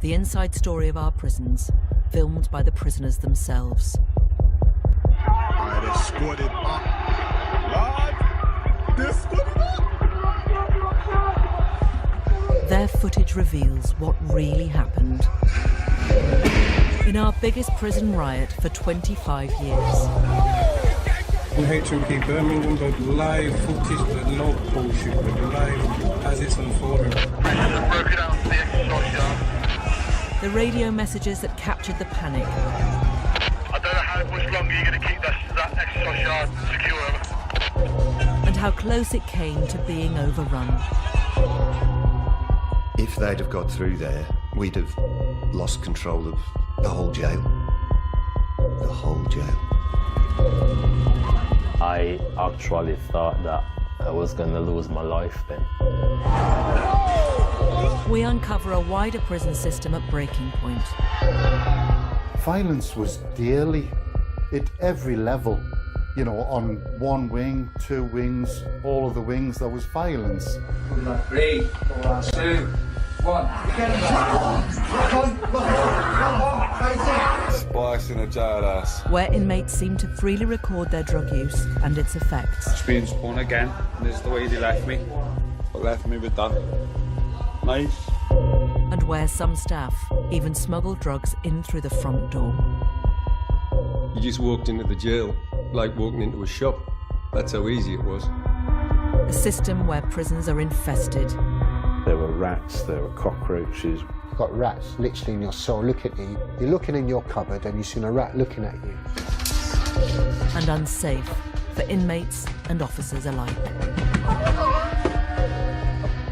the inside story of our prisons, filmed by the prisoners themselves. Alright, they squad it up. Lord, they squad it up. Their footage reveals what really happened. In our biggest prison riot for 25 years. In HMP Birmingham, but live footage, but no bullshit, but live as it's unfolding. The radio messages that captured the panic. I don't know how much longer you're going to keep that exercise yard secure. And how close it came to being overrun. If they'd have got through there, we'd have lost control of the whole jail. The whole jail. I actually thought that I was going to lose my life then. We uncover a wider prison system at breaking point. Violence was daily, at every level. You know, on one wing, two wings, all of the wings, there was violence. 3, 2, 1. Spice in a jailhouse. Where inmates seem to freely record their drug use and its effects. It's been spun again, and this is the way they left me. What left me with that? Nice. And where some staff even smuggle drugs in through the front door. You just walked into the jail like walking into a shop. That's how easy it was. A system where prisons are infested. There were rats, there were cockroaches. You've got rats literally in your cell looking at you. You're looking in your cupboard and you've seen a rat looking at you. And unsafe for inmates and officers alike.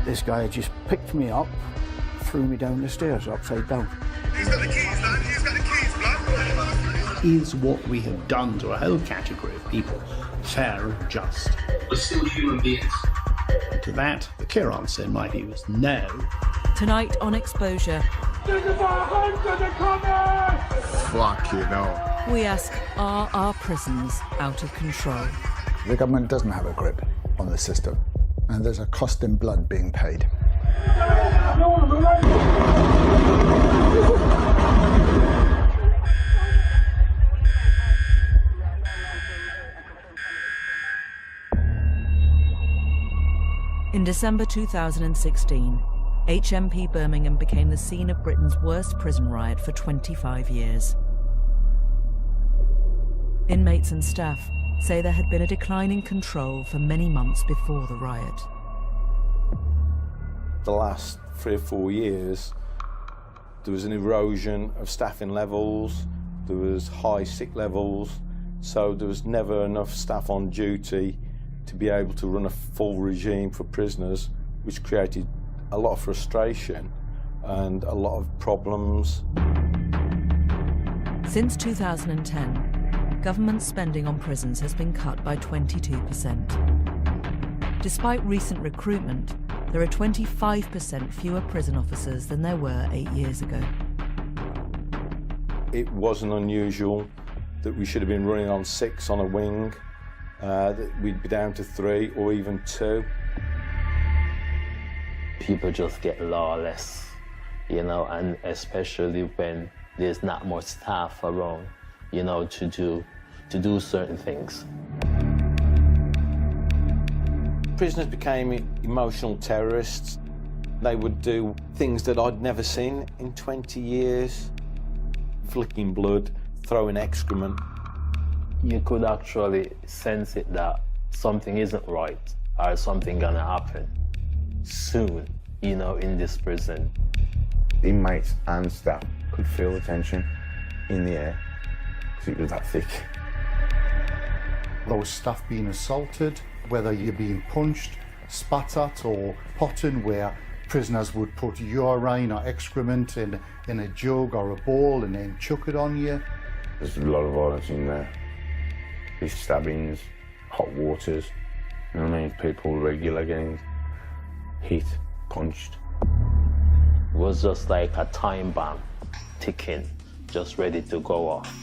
This guy just picked me up, threw me down the stairs upside down. Who's got the keys, lad? Who's got the keys, blood? Is what we have done to a whole category of people fair and just? We're still human beings. And to that, the clear answer in my view is no. Tonight on Exposure, Fuck you know. we ask, are our prisons out of control? The government doesn't have a grip on the system, and there's a cost in blood being paid. In December 2016, HMP Birmingham became the scene of Britain's worst prison riot for 25 years. Inmates and staff say there had been a decline in control for many months before the riot. The last 3 or 4 years, there was an erosion of staffing levels, there was high sick levels, so there was never enough staff on duty to be able to run a full regime for prisoners, which created a lot of frustration and a lot of problems. Since 2010, government spending on prisons has been cut by 22%. Despite recent recruitment, there are 25% fewer prison officers than there were 8 years ago. It wasn't unusual that we should have been running on 6 on a wing, that we'd be down to 3 or even 2. People just get lawless, you know, and especially when there's not much staff around, you know, to do certain things. Prisoners became emotional terrorists. They would do things that I'd never seen in 20 years. Flicking blood, throwing excrement. You could actually sense it that something isn't right or something gonna happen soon, you know, in this prison. Inmates and staff could feel the tension in the air because it was that thick. There was staff being assaulted, whether you're being punched, spat at or potting, where prisoners would put urine or excrement in a jug or a bowl and then chuck it on you. There's a lot of violence in there. These stabbings, hot waters, you know what I mean? People regular getting hit, punched. It was just like a time bomb ticking, just ready to go off.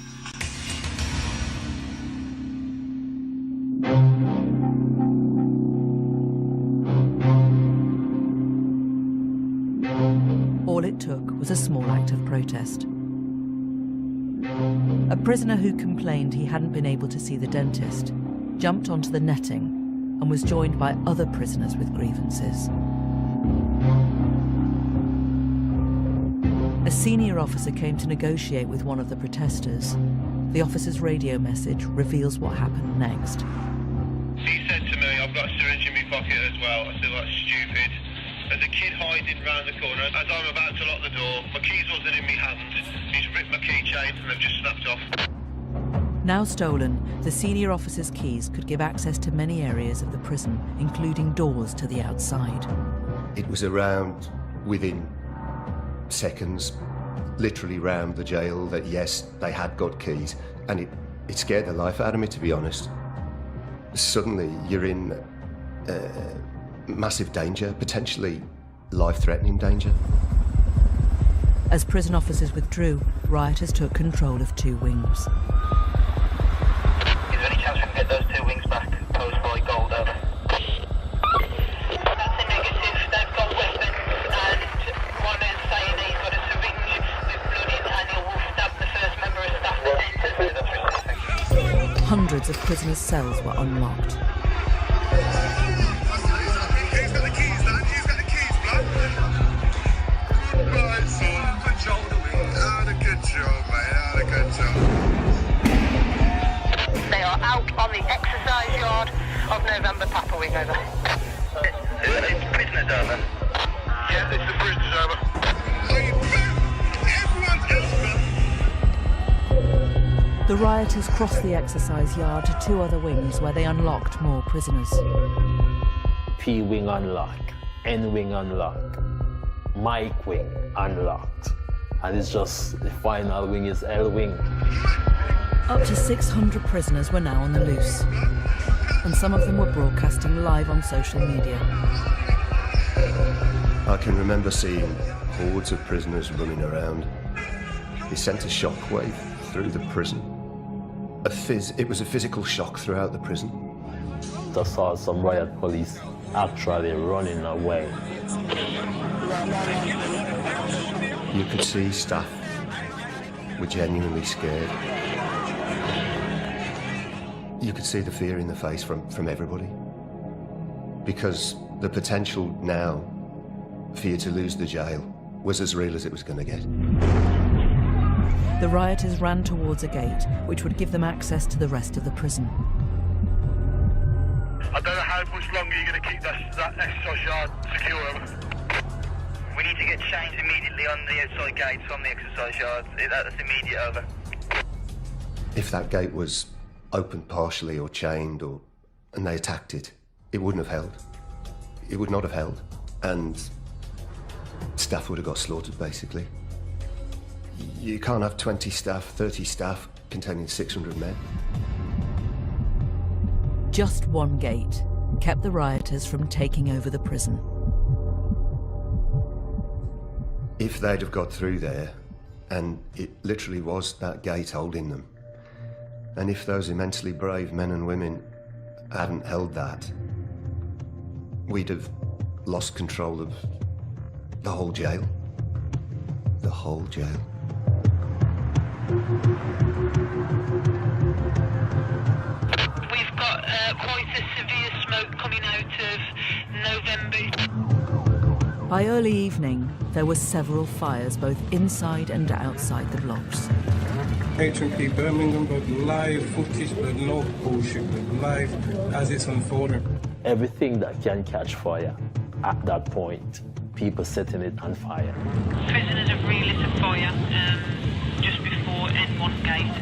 All it took was a small act of protest. A prisoner who complained he hadn't been able to see the dentist jumped onto the netting and was joined by other prisoners with grievances. A senior officer came to negotiate with one of the protesters. The officer's radio message reveals what happened next. He said to me, I've got a syringe in my pocket as well. I said, that's stupid. There's a kid hiding round the corner. As I'm about to lock the door, my keys wasn't in my hand. He's ripped my keychain and they've just snapped off. Now stolen, the senior officer's keys could give access to many areas of the prison, including doors to the outside. It was around, within seconds, literally round the jail, that yes, they had got keys, and it scared the life out of me, to be honest. Suddenly you're in massive danger, potentially life-threatening danger. As prison officers withdrew, rioters took control of 2 wings. Is there any chance we can get those 2 wings back? Post by gold over. That's a negative. They've got weapons and one is saying he's got a syringe with blood in and he will stab the first member of staff that enters. Hundreds of prisoners' cells were unlocked. He's got the keys, lad. He's got the keys, blood. Right, son. Good job, mate. Had a good job, mate. Had a good job. They are out on the exercise yard of November Papa Wing over. It's prisoners over. Yeah, it's the prisoners over. The rioters crossed the exercise yard to 2 other wings where they unlocked more prisoners. P wing unlocked, N wing unlocked, Mike wing unlocked, and it's just the final wing is L wing. Up to 600 prisoners were now on the loose, and some of them were broadcasting live on social media. I can remember seeing hordes of prisoners running around. It sent a shockwave through the prison. It was a physical shock throughout the prison. I saw some riot police actually running away. You could see staff were genuinely scared. You could see the fear in the face from everybody. Because the potential now for you to lose the jail was as real as it was going to get. The rioters ran towards a gate which would give them access to the rest of the prison. I don't know how much longer you're going to keep that exercise yard secure. We need to get changed immediately on the outside gates from the exercise yard. That's immediate over. If that gate was opened partially or chained and they attacked it, it wouldn't have held. It would not have held. And staff would have got slaughtered, basically. You can't have 20 staff, 30 staff containing 600 men. Just one gate kept the rioters from taking over the prison. If they'd have got through there, and it literally was that gate holding them, and if those immensely brave men and women hadn't held that, we'd have lost control of the whole jail. The whole jail. We've got quite a severe smoke coming out of November. By early evening, there were several fires both inside and outside the blocks. HMP Birmingham, but live footage, but no bullshit, but live as it's unfolding. Everything that can catch fire at that point, people setting it on fire. Prisoners have relit a fire just before N1 gate.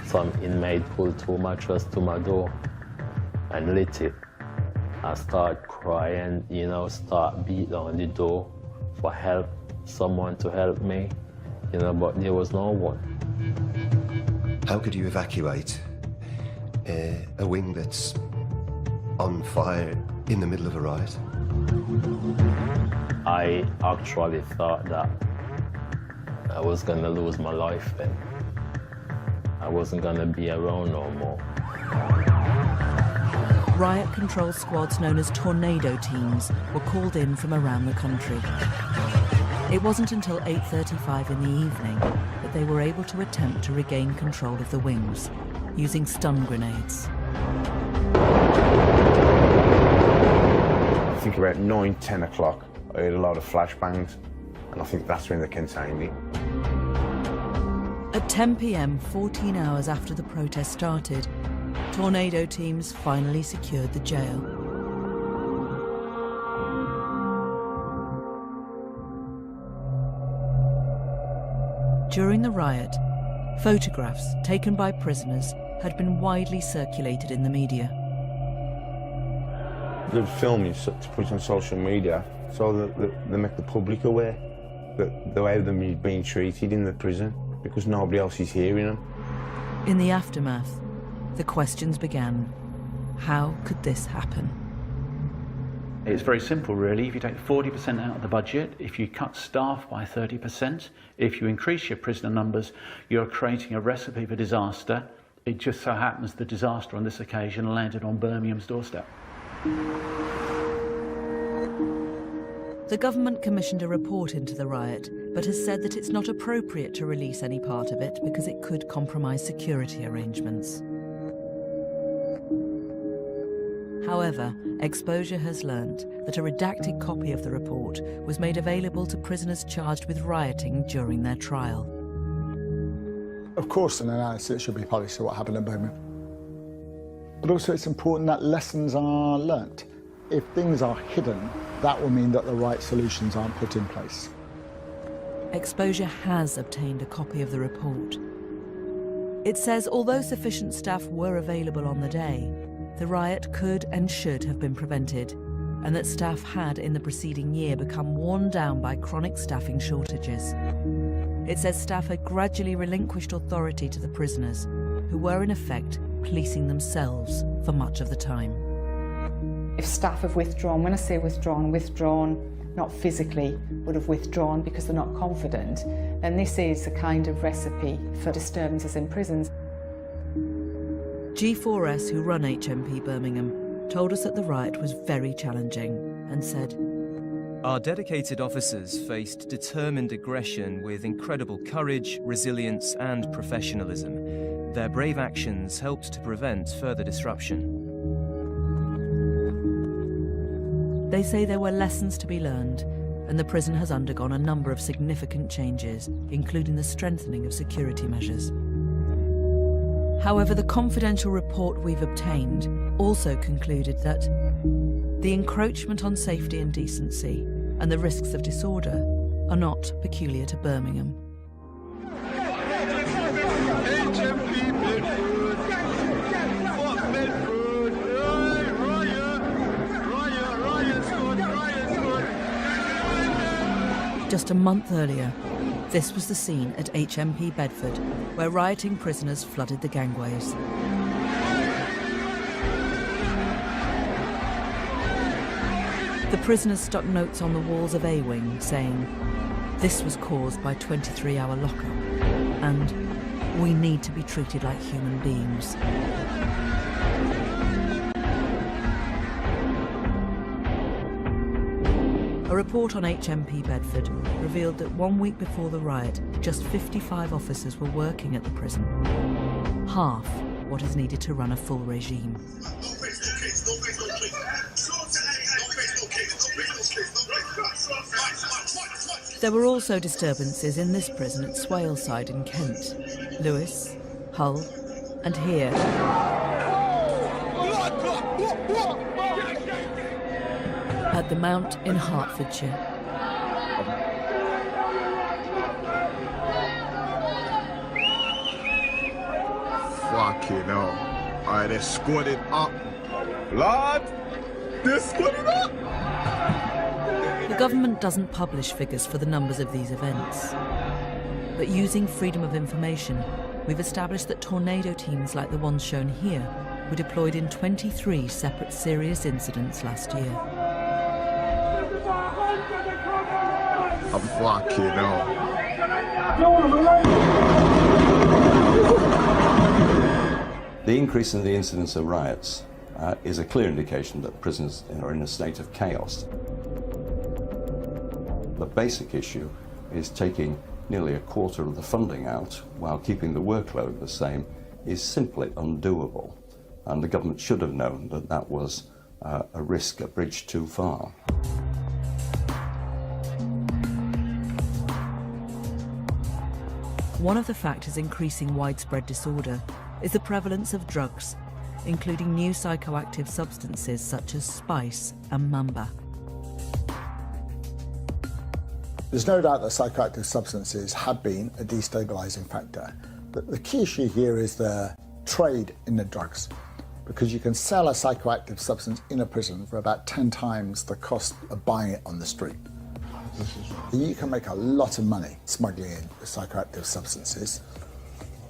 Some inmate pulled 2 mattresses to my door and lit it. I start crying, start beating on the door for help, someone to help me, but there was no one. How could you evacuate a wing that's on fire in the middle of a riot? I actually thought that I was gonna lose my life then. I wasn't gonna be around no more. Riot control squads known as tornado teams were called in from around the country. It wasn't until 8:35 in the evening that they were able to attempt to regain control of the wings, using stun grenades. I think about 9, 10 o'clock, I heard a lot of flashbangs, and I think that's when they contained me. At 10 p.m, 14 hours after the protest started, tornado teams finally secured the jail. During the riot, photographs taken by prisoners had been widely circulated in the media. They're filming to put on social media so that they make the public aware that the way they're being treated in the prison, because nobody else is hearing them. In the aftermath, the questions began. How could this happen? It's very simple, really. If you take 40% out of the budget, if you cut staff by 30%, if you increase your prisoner numbers, you're creating a recipe for disaster. It just so happens the disaster on this occasion landed on Birmingham's doorstep. The government commissioned a report into the riot, but has said that it's not appropriate to release any part of it because it could compromise security arrangements. However, Exposure has learnt that a redacted copy of the report was made available to prisoners charged with rioting during their trial. Of course, an analysis should be published of what happened in Birmingham. But also it's important that lessons are learnt. If things are hidden, that will mean that the right solutions aren't put in place. Exposure has obtained a copy of the report. It says although sufficient staff were available on the day, the riot could and should have been prevented, and that staff had in the preceding year become worn down by chronic staffing shortages. It says staff had gradually relinquished authority to the prisoners, who were in effect policing themselves for much of the time. If staff have withdrawn, when I say withdrawn, not physically, would have withdrawn because they're not confident, then this is a kind of recipe for disturbances in prisons. G4S, who run HMP Birmingham, told us that the riot was very challenging and said, "Our dedicated officers faced determined aggression with incredible courage, resilience and professionalism. Their brave actions helped to prevent further disruption." They say there were lessons to be learned, and the prison has undergone a number of significant changes, including the strengthening of security measures. However, the confidential report we've obtained also concluded that the encroachment on safety and decency and the risks of disorder are not peculiar to Birmingham. Just a month earlier, this was the scene at HMP Bedford, where rioting prisoners flooded the gangways. The prisoners stuck notes on the walls of A-Wing saying, "This was caused by 23-hour lockup," and "We need to be treated like human beings." A report on HMP Bedford revealed that 1 week before the riot, just 55 officers were working at the prison, half what is needed to run a full regime. There were also disturbances in this prison at Swaleside in Kent, Lewes, Hull, and here at the Mount in Hertfordshire. Fucking hell. Alright, they squared it up. Lord, they squared it up. The government doesn't publish figures for the numbers of these events. But using freedom of information, we've established that tornado teams like the ones shown here were deployed in 23 separate serious incidents last year. I'm fucking hell. The increase in the incidence of riots is a clear indication that prisons are in a state of chaos. The basic issue is taking nearly a quarter of the funding out while keeping the workload the same is simply undoable. And the government should have known that that was a risk, a bridge too far. One of the factors increasing widespread disorder is the prevalence of drugs, including new psychoactive substances such as spice and mamba. There's no doubt that psychoactive substances have been a destabilising factor. But the key issue here is the trade in the drugs, because you can sell a psychoactive substance in a prison for about 10 times the cost of buying it on the street. You can make a lot of money smuggling in psychoactive substances,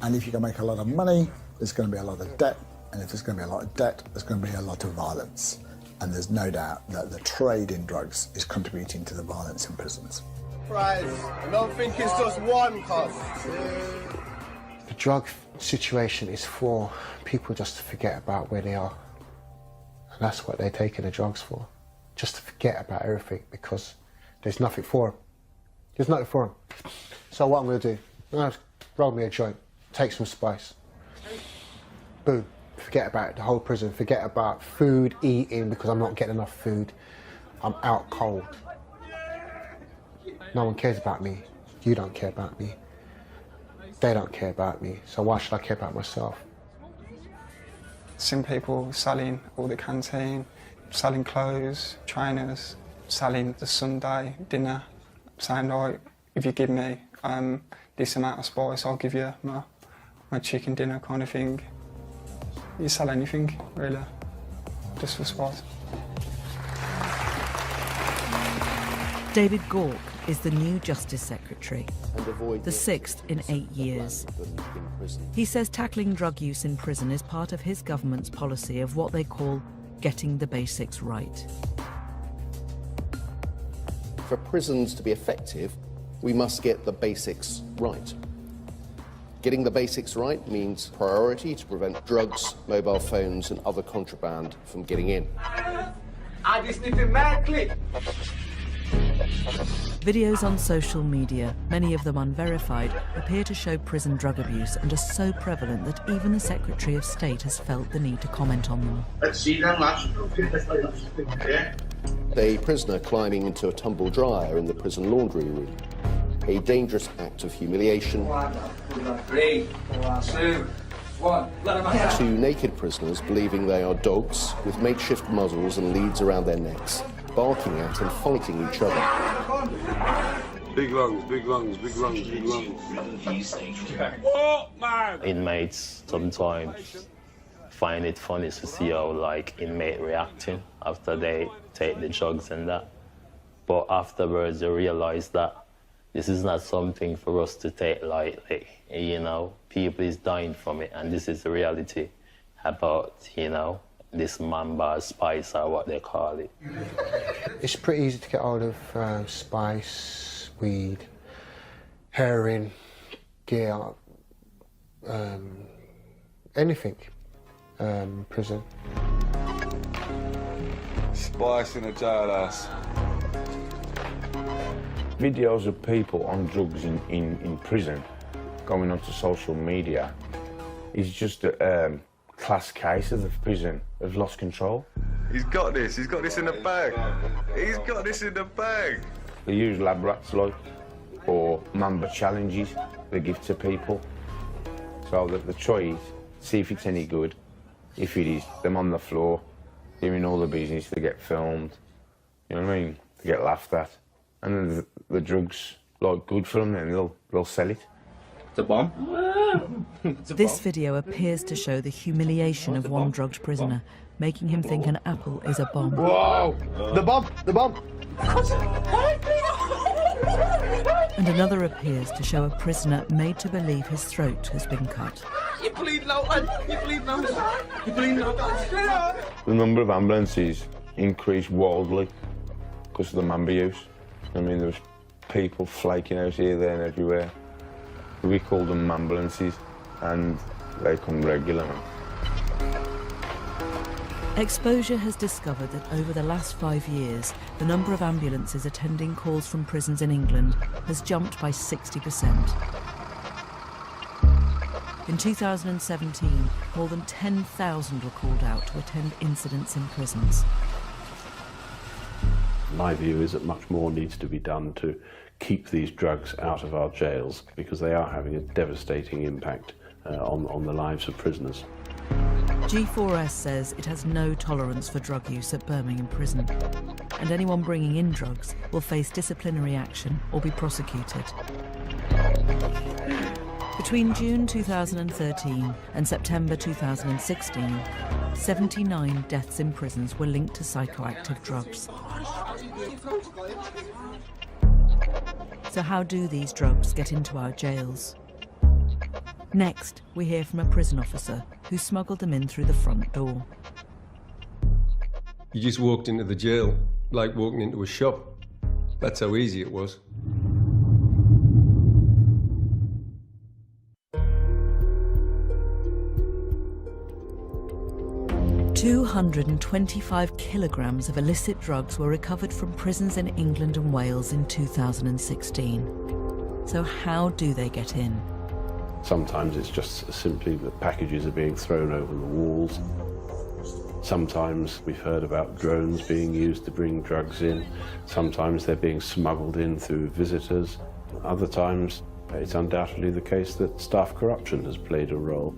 and if you can make a lot of money, there's going to be a lot of debt, and if there's going to be a lot of debt, there's going to be a lot of violence. And there's no doubt that the trade in drugs is contributing to the violence in prisons. Prize. I don't think it's just one cost. The drug situation is for people just to forget about where they are. And that's what they're taking the drugs for. Just to forget about everything, because there's nothing for them. There's nothing for them. So what I'm going to do, I'm going to roll me a joint, take some spice. Boom. Forget about it, the whole prison. Forget about food, eating, because I'm not getting enough food. I'm out cold. No one cares about me. You don't care about me. They don't care about me. So why should I care about myself? Seen people selling all the canteen, selling clothes, trainers, selling the Sunday dinner, saying, right, if you give me this amount of spice, I'll give you my chicken dinner kind of thing. You sell anything, really, just for spice. David Gork is the new Justice Secretary, the 6th in 8 years. He says tackling drug use in prison is part of his government's policy of what they call getting the basics right. For prisons to be effective, we must get the basics right. Getting the basics right means priority to prevent drugs, mobile phones and other contraband from getting in. I just need to mad click. Videos on social media, many of them unverified, appear to show prison drug abuse and are so prevalent that even the Secretary of State has felt the need to comment on them. A prisoner climbing into a tumble dryer in the prison laundry room. A dangerous act of humiliation. 3, 2, 1. 2 naked prisoners believing they are dogs with makeshift muzzles and leads around their necks, barking at and fighting each other. Big lungs, big lungs, big lungs, big lungs. What, man? Inmates sometimes find it funny to see how, like, inmate reacting after they take the drugs and that. But afterwards, they realize that this is not something for us to take lightly. You know, people is dying from it, and this is the reality about, you know, this mamba, spice, or what they call it. It's pretty easy to get hold of spice, weed, heroin, gear, anything. Prison. Spice in a jailhouse. Videos of people on drugs in prison going onto social media is just a class case of the prison have lost control. He's got this in the bag. He's got this in the bag. They use lab rats like, or mamba challenges they give to people. So that they try it, see if it's any good. If it is, them on the floor, doing all the business, they get filmed. You know what I mean? They get laughed at. And then the drugs, like, good for them, then they'll sell it. It's a bomb. This video appears to show the humiliation of one drugged prisoner, making him think an apple is a bomb. Whoa! The bomb! The bomb! And another appears to show a prisoner made to believe his throat has been cut. You bleed out, lad! You bleed out! You bleed out! The number of ambulances increased wildly because of the mamba use. I mean, there was people flaking out here, there and everywhere. We called them ambulances, and they come regular, man. Exposure has discovered that over the last 5 years, the number of ambulances attending calls from prisons in England has jumped by 60%. In 2017, more than 10,000 were called out to attend incidents in prisons. My view is that much more needs to be done to keep these drugs out of our jails, because they are having a devastating impact on the lives of prisoners. G4S says it has no tolerance for drug use at Birmingham Prison, and anyone bringing in drugs will face disciplinary action or be prosecuted. Between June 2013 and September 2016, 79 deaths in prisons were linked to psychoactive drugs. So how do these drugs get into our jails? Next, we hear from a prison officer who smuggled them in through the front door. You just walked into the jail like walking into a shop. That's how easy it was. $225 kilograms of illicit drugs were recovered from prisons in England and Wales in 2016. So how do they get in? Sometimes it's just simply that packages are being thrown over the walls. Sometimes we've heard about drones being used to bring drugs in. Sometimes they're being smuggled in through visitors. Other times, it's undoubtedly the case that staff corruption has played a role.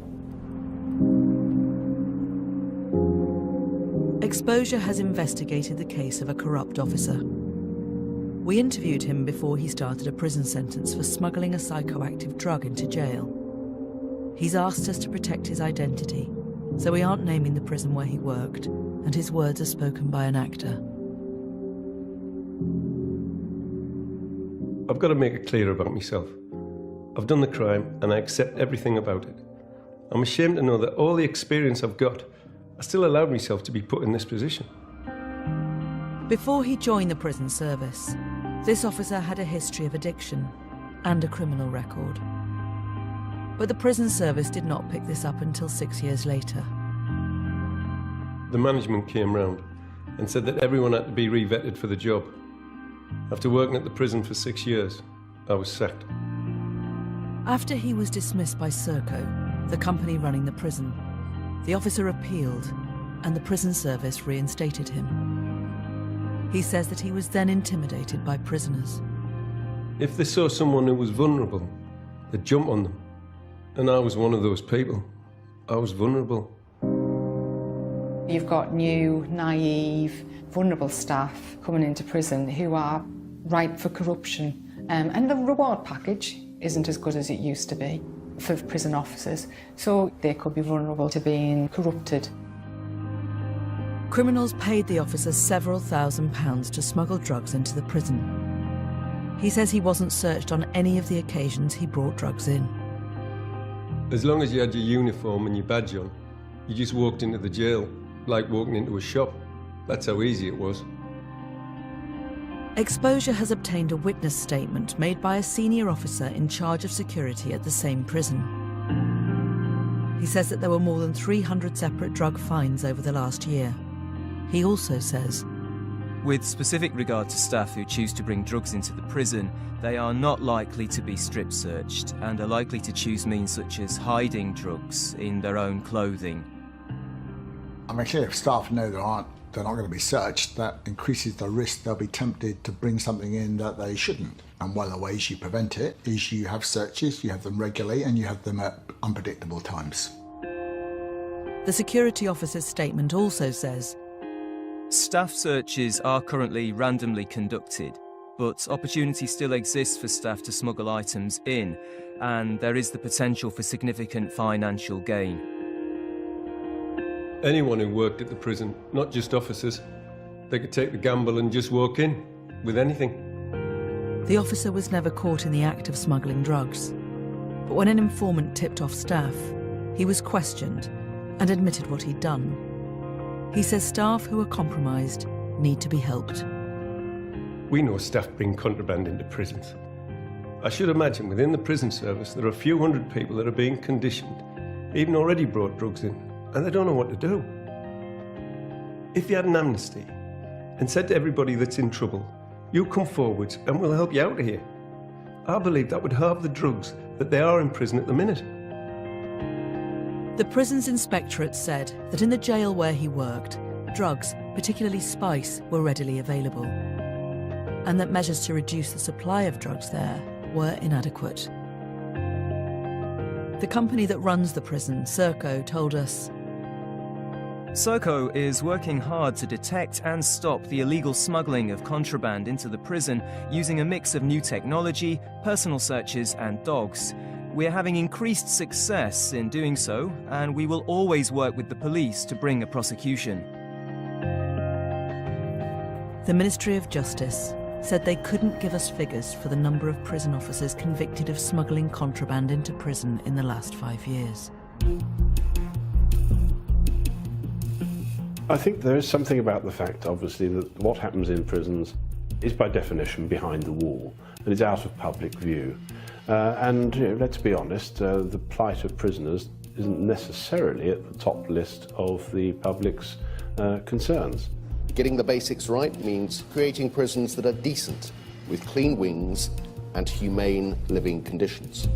Exposure has investigated the case of a corrupt officer. We interviewed him before he started a prison sentence for smuggling a psychoactive drug into jail. He's asked us to protect his identity, so we aren't naming the prison where he worked, and his words are spoken by an actor. I've got to make it clear about myself. I've done the crime and I accept everything about it. I'm ashamed to know that all the experience I've got, I still allowed myself to be put in this position. Before he joined the prison service, this officer had a history of addiction and a criminal record. But the prison service did not pick this up until 6 years later. The management came round and said that everyone had to be re-vetted for the job. After working at the prison for 6 years, I was sacked. After he was dismissed by Serco, the company running the prison, the officer appealed and the prison service reinstated him. He says that he was then intimidated by prisoners. If they saw someone who was vulnerable, they'd jump on them. And I was one of those people. I was vulnerable. You've got new, naive, vulnerable staff coming into prison who are ripe for corruption. And the reward package isn't as good as it used to be for prison officers, so they could be vulnerable to being corrupted. Criminals paid the officer several £1,000s to smuggle drugs into the prison. He says he wasn't searched on any of the occasions he brought drugs in. As long as you had your uniform and your badge on, you just walked into the jail like walking into a shop. That's how easy it was. Exposure has obtained a witness statement made by a senior officer in charge of security at the same prison. He says that there were more than 300 separate drug finds over the last year. He also says, with specific regard to staff who choose to bring drugs into the prison, they are not likely to be strip searched and are likely to choose means such as hiding drugs in their own clothing. I mean, clearly if staff know they're not going to be searched, that increases the risk they'll be tempted to bring something in that they shouldn't. And one of the ways you prevent it is you have searches, you have them regularly, and you have them at unpredictable times. The security officer's statement also says, staff searches are currently randomly conducted, but opportunity still exists for staff to smuggle items in, and there is the potential for significant financial gain. Anyone who worked at the prison, not just officers, they could take the gamble and just walk in with anything. The officer was never caught in the act of smuggling drugs, but when an informant tipped off staff, he was questioned and admitted what he'd done. He says staff who are compromised need to be helped. We know staff bring contraband into prisons. I should imagine within the prison service there are a few hundred people that are being conditioned, even already brought drugs in, and they don't know what to do. If you had an amnesty and said to everybody that's in trouble, you come forward and we'll help you out of here, I believe that would halve the drugs that they are in prison at the minute. The prison's inspectorate said that in the jail where he worked, drugs, particularly spice, were readily available, and that measures to reduce the supply of drugs there were inadequate. The company that runs the prison, Serco, told us, Serco is working hard to detect and stop the illegal smuggling of contraband into the prison using a mix of new technology, personal searches and dogs. We're having increased success in doing so, and we will always work with the police to bring a prosecution. The Ministry of Justice said they couldn't give us figures for the number of prison officers convicted of smuggling contraband into prison in the last 5 years. I think there is something about the fact, obviously, that what happens in prisons is by definition behind the wall and is out of public view. Let's be honest, the plight of prisoners isn't necessarily at the top list of the public's concerns. Getting the basics right means creating prisons that are decent, with clean wings and humane living conditions.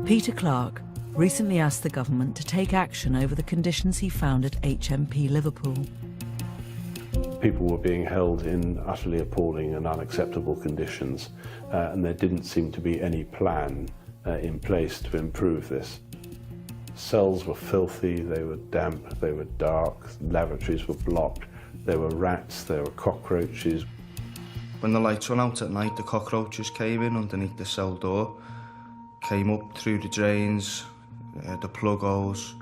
Peter Clark recently asked the government to take action over the conditions he found at HMP Liverpool. People were being held in utterly appalling and unacceptable conditions, and there didn't seem to be any plan in place to improve this. Cells were filthy, they were damp, they were dark, lavatories were blocked, there were rats, there were cockroaches. When the lights went out at night, the cockroaches came in underneath the cell door, came up through the drains, the plug holes.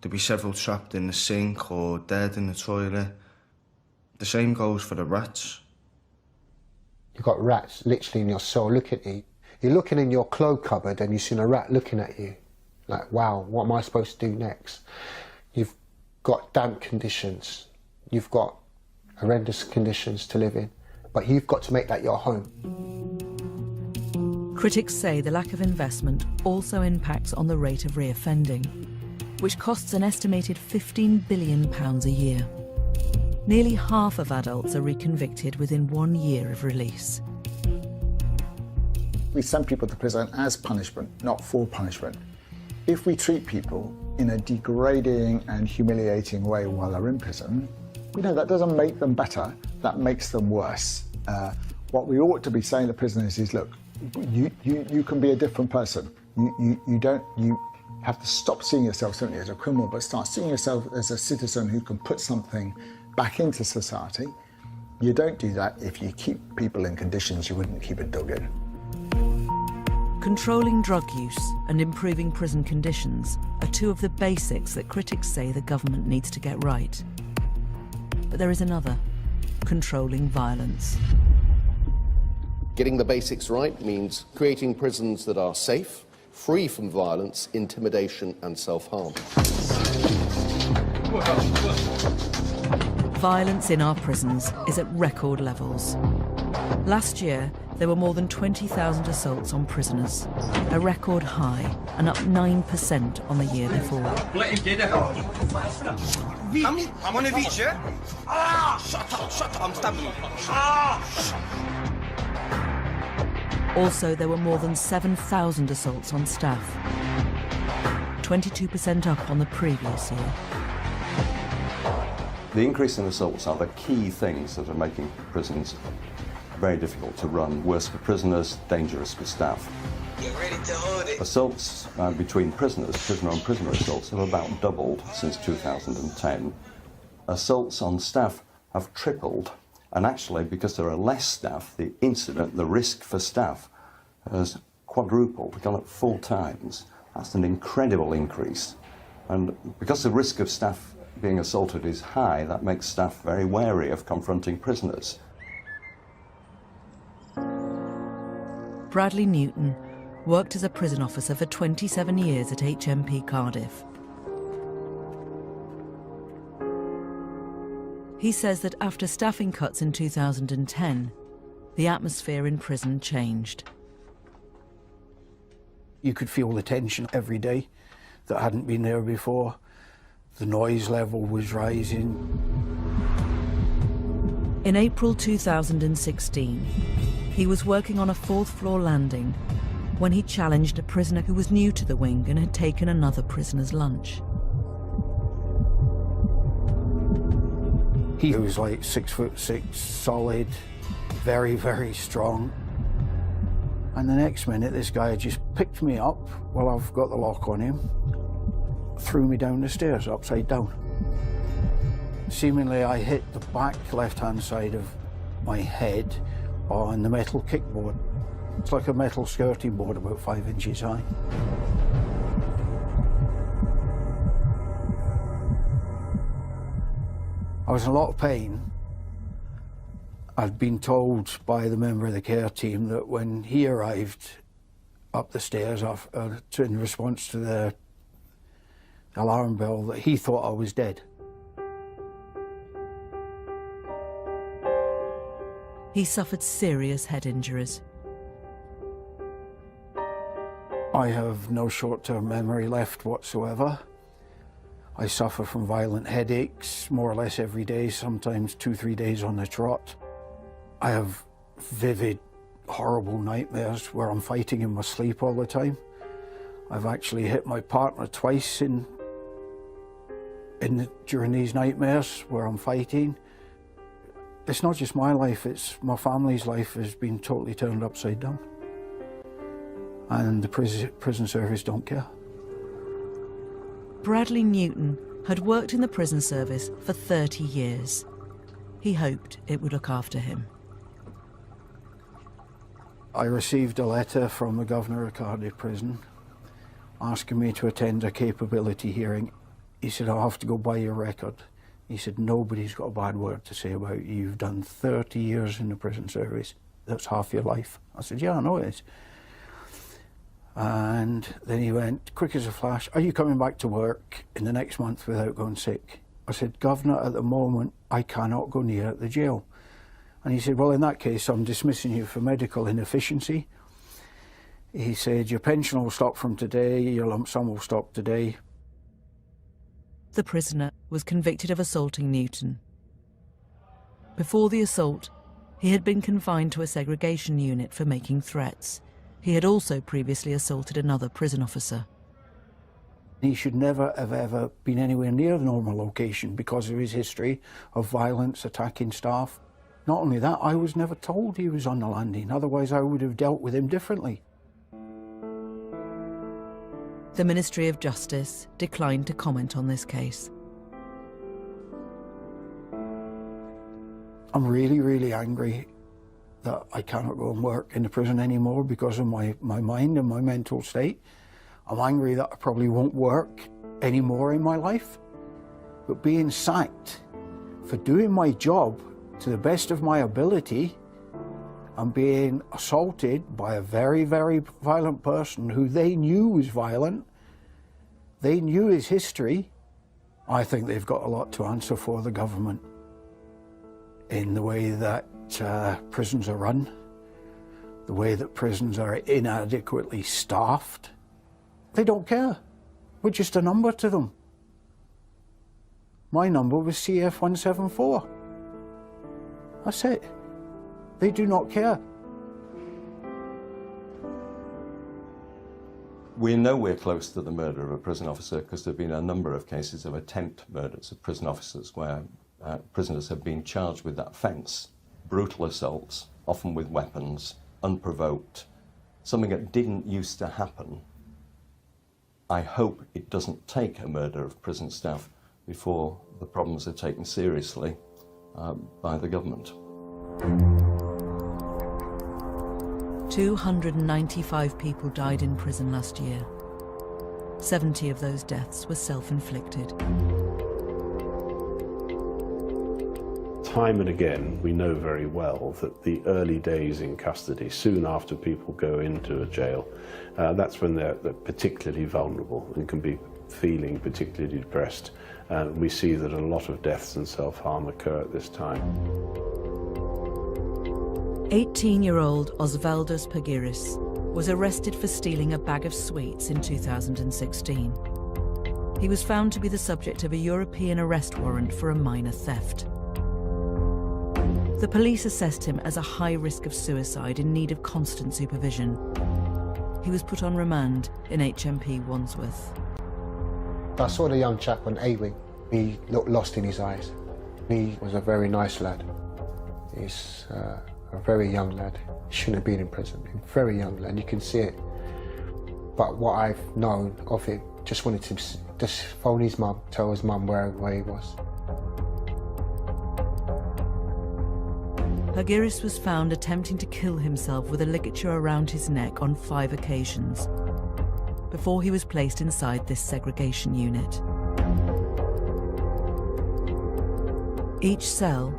There'd be several trapped in the sink or dead in the toilet. The same goes for the rats. You've got rats literally in your cell looking at you. You're looking in your clothes cupboard and you've seen a rat looking at you. Like, wow, what am I supposed to do next? You've got damp conditions. You've got horrendous conditions to live in. But you've got to make that your home. Critics say the lack of investment also impacts on the rate of reoffending, which costs an estimated £15 billion a year. Nearly half of adults are reconvicted within 1 year of release. We send people to prison as punishment, not for punishment. If we treat people in a degrading and humiliating way while they're in prison, we know that doesn't make them better, that makes them worse. What we ought to be saying to prisoners is, look, you can be a different person. You have to stop seeing yourself certainly as a criminal, but start seeing yourself as a citizen who can put something back into society. You don't do that if you keep people in conditions you wouldn't keep a dog in. Controlling drug use and improving prison conditions are two of the basics that critics say the government needs to get right. But there is another: controlling violence. Getting the basics right means creating prisons that are safe, free from violence, intimidation and self-harm. Violence in our prisons is at record levels. Last year, there were more than 20,000 assaults on prisoners, a record high, and up 9% on the year before. Let him get it. I'm on a beach, yeah? Shut up, I'm stabbing you. Also, there were more than 7,000 assaults on staff, 22% up on the previous year. The increase in assaults are the key things that are making prisons very difficult to run, worse for prisoners, dangerous for staff. Get ready to hold it. Assaults between prisoners, prisoner-on-prisoner assaults, have about doubled since 2010. Assaults on staff have tripled, and actually, because there are less staff, the risk for staff has quadrupled, gone up 4 times. That's an incredible increase. And because the risk of staff being assaulted is high, that makes staff very wary of confronting prisoners. Bradley Newton worked as a prison officer for 27 years at HMP Cardiff. He says that after staffing cuts in 2010, the atmosphere in prison changed. You could feel the tension every day that hadn't been there before. The noise level was rising. In April 2016, he was working on a fourth-floor landing when he challenged a prisoner who was new to the wing and had taken another prisoner's lunch. He was like 6'6", solid, very, very strong. And the next minute, this guy just picked me up while I've got the lock on him, threw me down the stairs, upside down. Seemingly, I hit the back left-hand side of my head on the metal kickboard. It's like a metal skirting board about 5 inches high. I was in a lot of pain. I'd been told by the member of the care team that when he arrived up the stairs in response to the alarm bell, that he thought I was dead. He suffered serious head injuries. I have no short-term memory left whatsoever. I suffer from violent headaches more or less every day, sometimes 2-3 days on the trot. I have vivid, horrible nightmares where I'm fighting in my sleep all the time. I've actually hit my partner twice during these nightmares where I'm fighting. It's not just my life, it's my family's life has been totally turned upside down. And the prison service don't care. Bradley Newton had worked in the prison service for 30 years. He hoped it would look after him. I received a letter from the governor of Cardiff Prison asking me to attend a capability hearing. He said, I'll have to go by your record. He said, nobody's got a bad word to say about you. You've done 30 years in the prison service. That's half your life. I said, yeah, I know it is. And then he went, quick as a flash, are you coming back to work in the next month without going sick? I said, Governor, at the moment, I cannot go near the jail. And he said, well, in that case, I'm dismissing you for medical inefficiency. He said, your pension will stop from today, your lump sum will stop today. The prisoner was convicted of assaulting Newton. Before the assault, he had been confined to a segregation unit for making threats. He had also previously assaulted another prison officer. He should never have ever been anywhere near the normal location because of his history of violence, attacking staff. Not only that, I was never told he was on the landing, otherwise I would have dealt with him differently. The Ministry of Justice declined to comment on this case. I'm really, really angry that I cannot go and work in the prison anymore because of my mind and my mental state. I'm angry that I probably won't work anymore in my life. But being sacked for doing my job to the best of my ability and being assaulted by a very, very violent person who they knew was violent, they knew his history, I think they've got a lot to answer for, the government, in the way that prisons are run, the way that prisons are inadequately staffed. They don't care. We're just a number to them. My number was CF174. That's it. They do not care. We know we're close to the murder of a prison officer because there have been a number of cases of attempt murders of prison officers where prisoners have been charged with that offence. Brutal assaults, often with weapons, unprovoked, something that didn't used to happen. I hope it doesn't take a murder of prison staff before the problems are taken seriously by the government. 295 people died in prison last year. 70 of those deaths were self-inflicted. Time and again, we know very well that the early days in custody, soon after people go into a jail, that's when they're particularly vulnerable and can be feeling particularly depressed. We see that a lot of deaths and self-harm occur at this time. 18-year-old Osvaldas Pagiris was arrested for stealing a bag of sweets in 2016. He was found to be the subject of a European arrest warrant for a minor theft. The police assessed him as a high risk of suicide in need of constant supervision. He was put on remand in HMP Wandsworth. I saw the young chap on A-Wing. He looked lost in his eyes. He was a very nice lad. He's a very young lad. He shouldn't have been in prison. A very young lad, you can see it. But what I've known of him, just wanted to just phone his mum, tell his mum where he was. Pagiris was found attempting to kill himself with a ligature around his neck on 5 occasions before he was placed inside this segregation unit. Each cell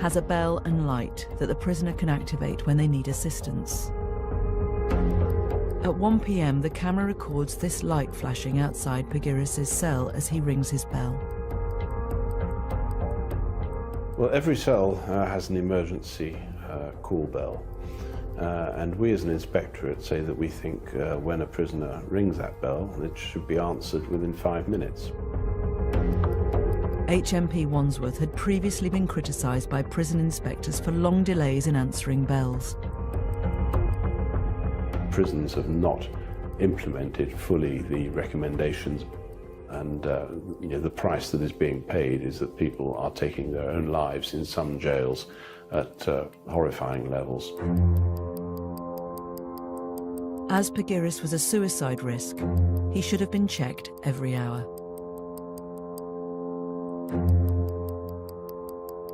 has a bell and light that the prisoner can activate when they need assistance. At 1 p.m, the camera records this light flashing outside Pagiris' cell as he rings his bell. Well, every cell has an emergency call bell, and we as an inspectorate say that we think when a prisoner rings that bell, it should be answered within 5 minutes. HMP Wandsworth had previously been criticised by prison inspectors for long delays in answering bells. Prisons have not implemented fully the recommendations, and the price that is being paid is that people are taking their own lives in some jails at horrifying levels. As Pagiris was a suicide risk, he should have been checked every hour.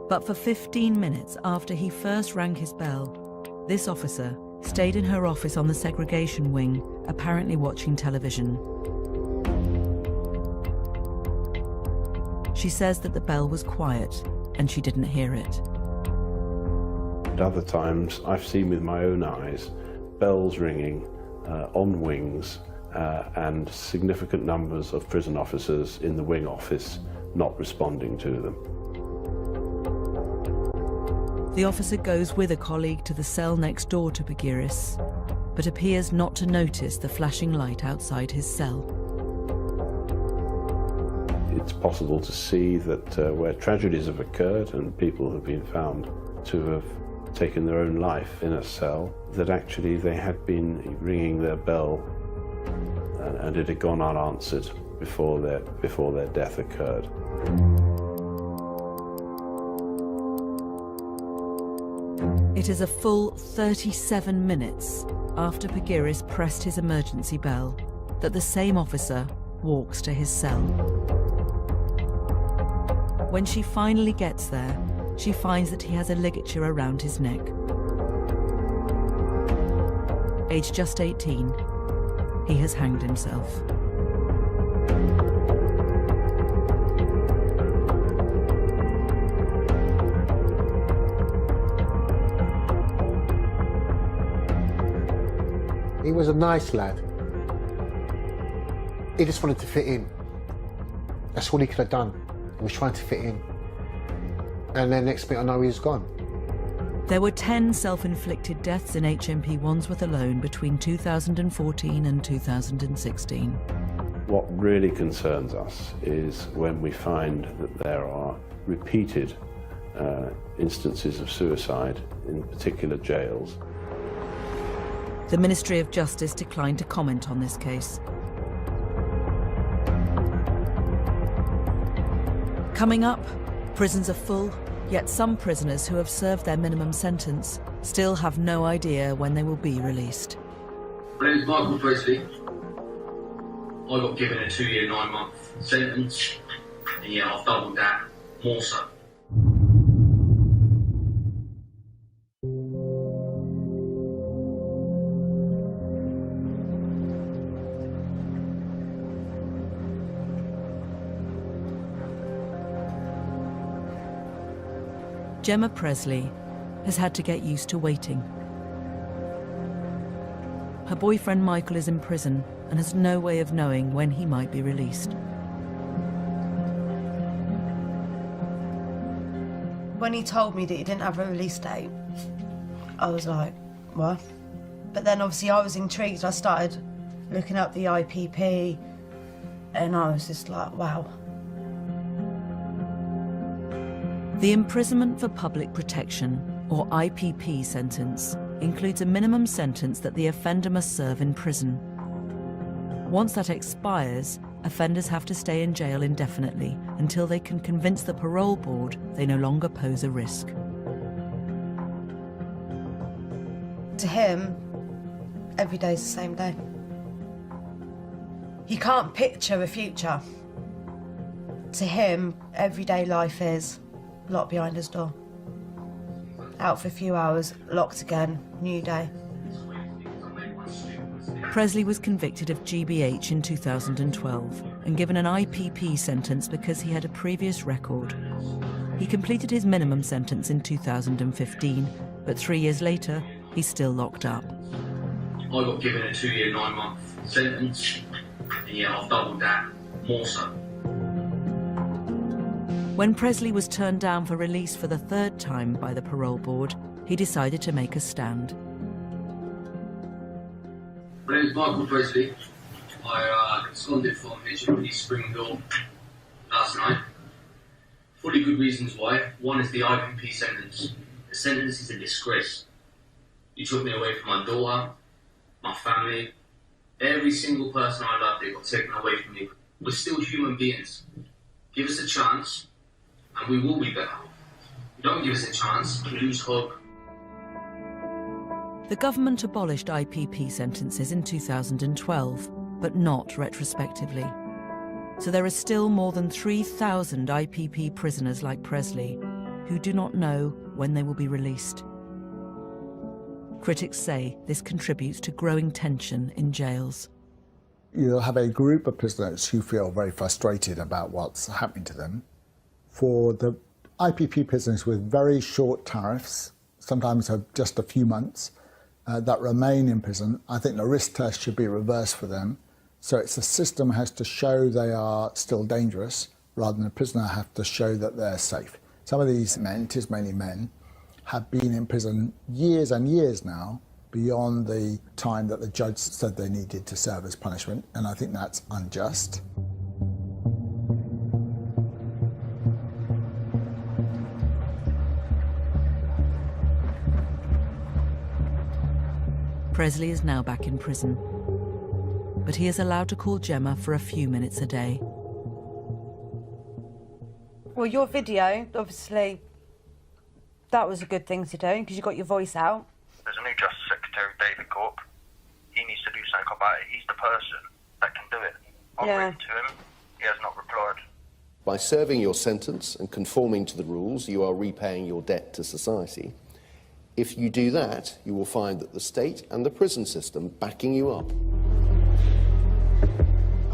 But for 15 minutes after he first rang his bell, this officer stayed in her office on the segregation wing, apparently watching television. She says that the bell was quiet and she didn't hear it. At other times, I've seen with my own eyes bells ringing on wings and significant numbers of prison officers in the wing office not responding to them. The officer goes with a colleague to the cell next door to Pagiris, but appears not to notice the flashing light outside his cell. It's possible to see that where tragedies have occurred and people have been found to have taken their own life in a cell, that actually they had been ringing their bell and it had gone unanswered before their death occurred. It is a full 37 minutes after Pagiris pressed his emergency bell that the same officer walks to his cell. When she finally gets there, she finds that he has a ligature around his neck. Aged just 18, he has hanged himself. He was a nice lad. He just wanted to fit in. That's all he could have done. He was trying to fit in. And then next thing I know, he was gone. There were 10 self-inflicted deaths in HMP Wandsworth alone between 2014 and 2016. What really concerns us is when we find that there are repeated instances of suicide in particular jails. The Ministry of Justice declined to comment on this case. Coming up, prisons are full, yet some prisoners who have served their minimum sentence still have no idea when they will be released. My name is Michael Presley. I got given a 2-year, 9-month sentence, and yeah, I've doubled that, more so. Gemma Presley has had to get used to waiting. Her boyfriend Michael is in prison and has no way of knowing when he might be released. When he told me that he didn't have a release date, I was like, what? But then obviously I was intrigued. I started looking up the IPP And I was just like, wow. The Imprisonment for Public Protection, or IPP sentence, includes a minimum sentence that the offender must serve in prison. Once that expires, offenders have to stay in jail indefinitely until they can convince the parole board they no longer pose a risk. To him, every day's the same day. He can't picture a future. To him, everyday life is locked behind his door. Out for a few hours, locked again, new day. Presley was convicted of GBH in 2012 and given an IPP sentence because he had a previous record. He completed his minimum sentence in 2015, but 3 years later, he's still locked up. I got given a 2-year, 9-month sentence, and yeah, I've doubled that, more so. When Presley was turned down for release for the 3rd time by the parole board, he decided to make a stand. My name is Michael Presley. I absconded from HMP Springville last night. Fully good reasons why. One is the IPP sentence. The sentence is a disgrace. You took me away from my daughter, my family, every single person I loved, they got taken away from me. We're still human beings. Give us a chance, and we will be better. If you don't give us a chance, we lose hope. The government abolished IPP sentences in 2012, but not retrospectively. So there are still more than 3,000 IPP prisoners like Presley who do not know when they will be released. Critics say this contributes to growing tension in jails. You'll have a group of prisoners who feel very frustrated about what's happening to them. For the IPP prisoners with very short tariffs, sometimes of just a few months, that remain in prison, I think the risk test should be reversed for them. So it's the system has to show they are still dangerous rather than the prisoner have to show that they're safe. Some of these men, it is mainly men, have been in prison years and years now beyond the time that the judge said they needed to serve as punishment, and I think that's unjust. Presley is now back in prison, but he is allowed to call Gemma for a few minutes a day. Well, your video, obviously, that was a good thing to do because you got your voice out. There's a new Justice Secretary, David Cork. He needs to do something about it. He's the person that can do it. I've written to him. He has not replied. By serving your sentence and conforming to the rules, you are repaying your debt to society. If you do that, you will find that the state and the prison system backing you up.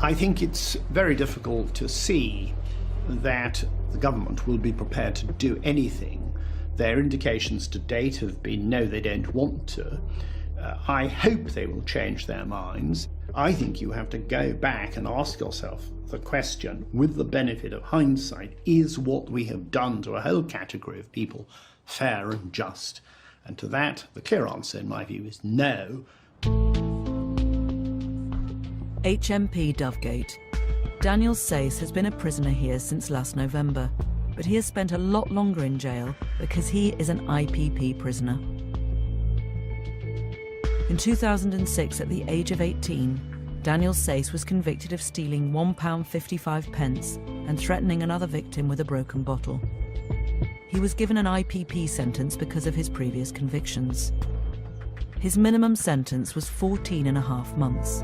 I think it's very difficult to see that the government will be prepared to do anything. Their indications to date have been no, they don't want to. I hope they will change their minds. I think you have to go back and ask yourself the question, with the benefit of hindsight, is what we have done to a whole category of people fair and just? And to that, the clear answer, in my view, is no. HMP Dovegate. Daniel Sayce has been a prisoner here since last November, but he has spent a lot longer in jail because he is an IPP prisoner. In 2006, at the age of 18, Daniel Sayce was convicted of stealing £1.55 and threatening another victim with a broken bottle. He was given an IPP sentence because of his previous convictions. His minimum sentence was 14.5 months.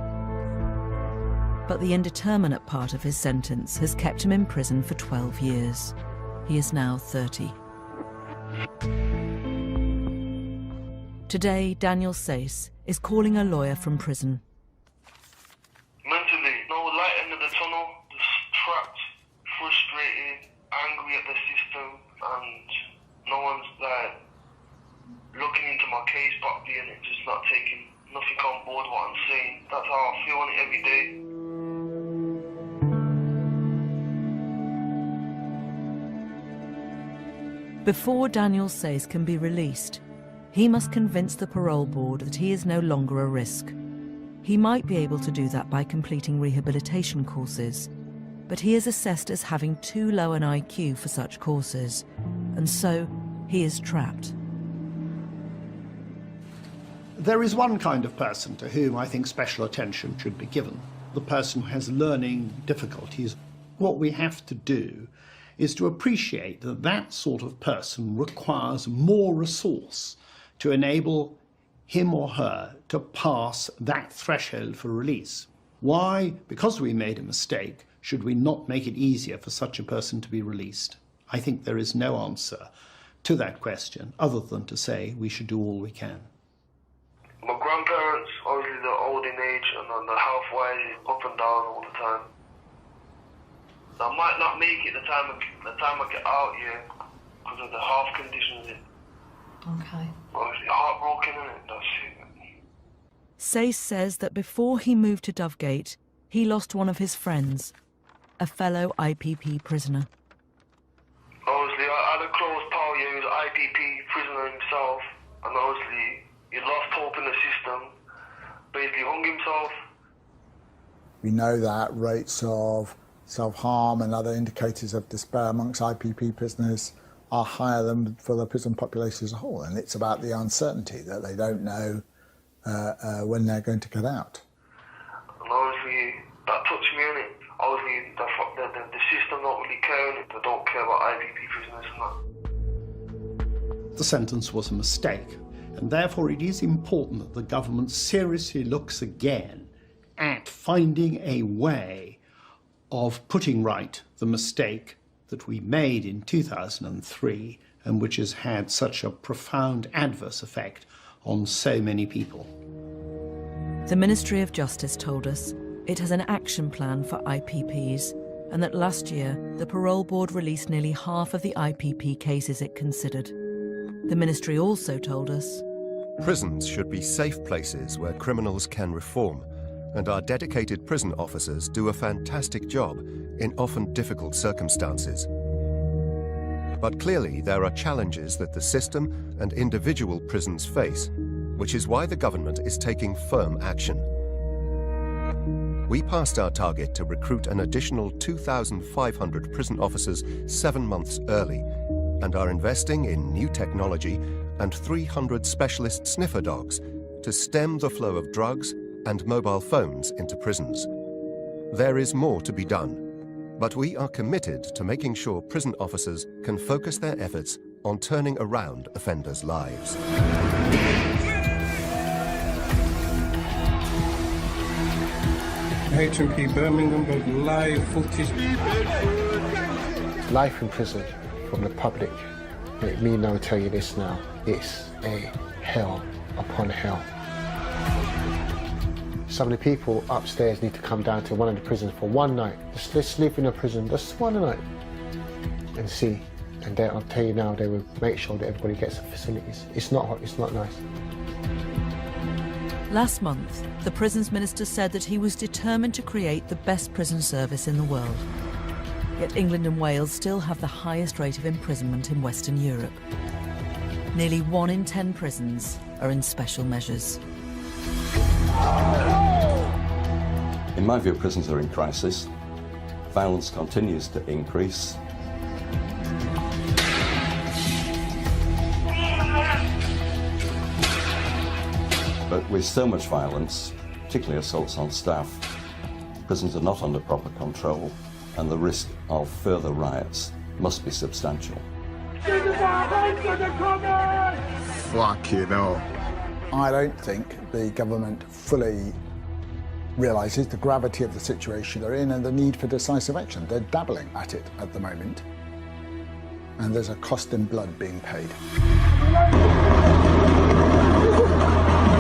But the indeterminate part of his sentence has kept him in prison for 12 years. He is now 30. Today, Daniel Sayce is calling a lawyer from prison. Mentally, no light end of the tunnel, just trapped, frustrated, angry at the system, and no one's like looking into my case properly and just not taking nothing on board what I'm saying. That's how I feel on it every day. Before Daniel Sayce can be released, he must convince the parole board that he is no longer a risk. He might be able to do that by completing rehabilitation courses, but he is assessed as having too low an IQ for such courses, and so he is trapped. There is one kind of person to whom I think special attention should be given, the person who has learning difficulties. What we have to do is to appreciate that that sort of person requires more resource to enable him or her to pass that threshold for release. Why, because we made a mistake, should we not make it easier for such a person to be released? I think there is no answer to that question other than to say we should do all we can. My grandparents, obviously they're old in age and their health-wise is up and down all the time. I might not make it the time I get out here because of the health conditions. Okay. Obviously heartbroken, isn't it? That's it. Sayce says that before he moved to Dovegate, he lost one of his friends, a fellow IPP prisoner. Obviously, I had a close pal here who's an IPP prisoner himself, and obviously he lost hope in the system, basically hung himself. We know that rates of self-harm and other indicators of despair amongst IPP prisoners are higher than for the prison population as a whole, and it's about the uncertainty that they don't know when they're going to get out. And obviously that touched me, innit? Obviously the system don't really care, innit? They don't care about IPP prisoners and that. The sentence was a mistake, and therefore it is important that the government seriously looks again at finding a way of putting right the mistake that we made in 2003 and which has had such a profound adverse effect on so many people. The Ministry of Justice told us it has an action plan for IPPs and that last year the Parole Board released nearly half of the IPP cases it considered. The Ministry also told us prisons should be safe places where criminals can reform, and our dedicated prison officers do a fantastic job in often difficult circumstances. But clearly there are challenges that the system and individual prisons face, which is why the government is taking firm action. We passed our target to recruit an additional 2,500 prison officers 7 months early and are investing in new technology and 300 specialist sniffer dogs to stem the flow of drugs and mobile phones into prisons. There is more to be done, but we are committed to making sure prison officers can focus their efforts on turning around offenders' lives. HMP Birmingham, got live footage. Life in prison from the public, me now tell you this now, it's a hell upon hell. Some of the people upstairs need to come down to one of the prisons for one night. Just live in a prison, just one night, and see. And I'll tell you now, they will make sure that everybody gets the facilities. It's not nice. last month, the Prisons Minister said that he was determined to create the best prison service in the world. Yet England and Wales still have the highest rate of imprisonment in Western Europe. Nearly 1 in 10 prisons are in special measures. In my view, prisons are in crisis. Violence continues to increase. But with so much violence, particularly assaults on staff, prisons are not under proper control, and the risk of further riots must be substantial. Fucking hell. I don't think the government fully realises the gravity of the situation they're in and the need for decisive action. They're dabbling at it at the moment, and there's a cost in blood being paid.